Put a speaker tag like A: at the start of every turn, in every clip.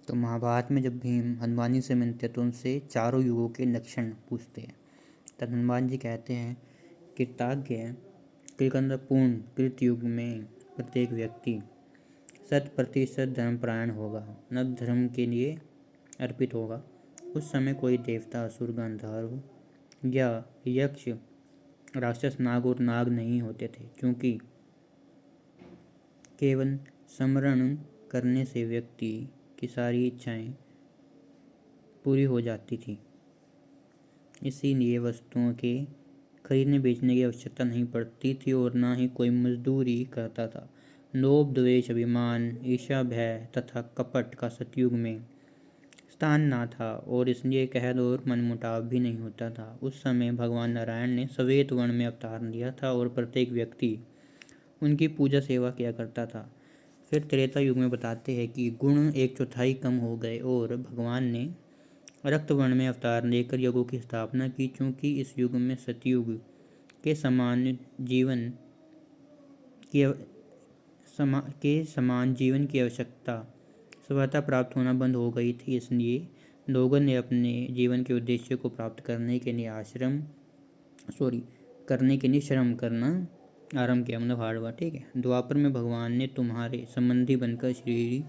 A: तो महाभारत में जब भीम हनुमान जी से मिलते हैं तो उनसे चारों युगों के लक्षण पूछते हैं। तब हनुमान जी कहते हैं, कृतज्ञ कृतज्ञतापूर्ण कृतयुग में प्रत्येक व्यक्ति 100% धर्मपरायण होगा, नव धर्म के लिए अर्पित होगा। उस समय कोई देवता, असुर, गंधर्व या यक्ष, राक्षस, नाग और नाग नहीं होते थे, क्योंकि केवल स्मरण करने से व्यक्ति की सारी इच्छाएं पूरी हो जाती थी। इसीलिए वस्तुओं के खरीदने बेचने की आवश्यकता नहीं पड़ती थी और न ही कोई मजदूरी करता था। लोभ, द्वेष, अभिमान, ईर्ष्या, भय तथा कपट का सतयुग में स्थान ना था और इसलिए कहर और मनमुटाव भी नहीं होता था। उस समय भगवान नारायण ने श्वेत वर्ण में अवतार लिया था और प्रत्येक व्यक्ति उनकी पूजा सेवा किया करता था। फिर त्रेता युग में बताते हैं कि गुण 1/4 कम हो गए और भगवान ने रक्त वर्ण में अवतार लेकर युगों की स्थापना की, क्योंकि इस युग में सतयुग के समान जीवन की आवश्यकता स्वतः प्राप्त होना बंद हो गई थी। इसलिए लोगों ने अपने जीवन के उद्देश्य को प्राप्त करने के लिए श्रम करना आरंभ किया, मतलब हार्ड वर्क। ठीक है। द्वापर में भगवान ने तुम्हारे संबंधी बनकर श्री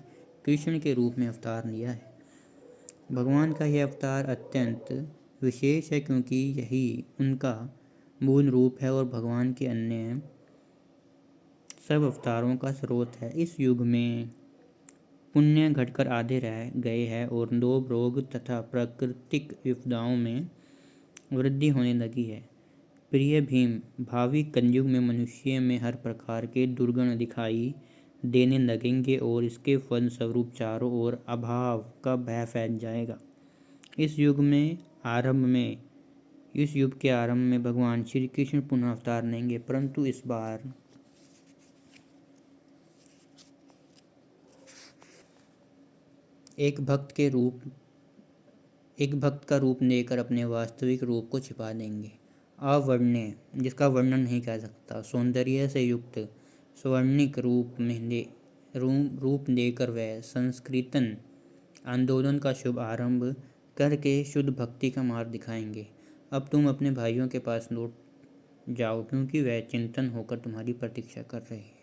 A: कृष्ण के रूप में अवतार लिया है। भगवान का यह अवतार अत्यंत विशेष है, क्योंकि यही उनका मूल रूप है और भगवान के अन्य सब अवतारों का स्रोत है। इस युग में पुण्य घटकर आधे रह गए हैं और लोभ, रोग तथा प्राकृतिक विपदाओं में वृद्धि होने लगी है। प्रिय भीम, भावी कलयुग में मनुष्य में हर प्रकार के दुर्गुण दिखाई देने लगेंगे और इसके फलस्वरूप चारों ओर अभाव का भय फैल जाएगा। इस युग के आरंभ में भगवान श्री कृष्ण पुनः अवतार लेंगे, परंतु इस बार एक भक्त का रूप लेकर अपने वास्तविक रूप को छिपा देंगे। अवर्ण्य, जिसका वर्णन नहीं कर सकता, सौंदर्य से युक्त स्वर्णिक रूप लेकर वह संकीर्तन आंदोलन का शुभ आरंभ करके शुद्ध भक्ति का मार्ग दिखाएंगे। अब तुम अपने भाइयों के पास लौट जाओ, क्योंकि वह चिंतन होकर तुम्हारी प्रतीक्षा कर रहे हैं।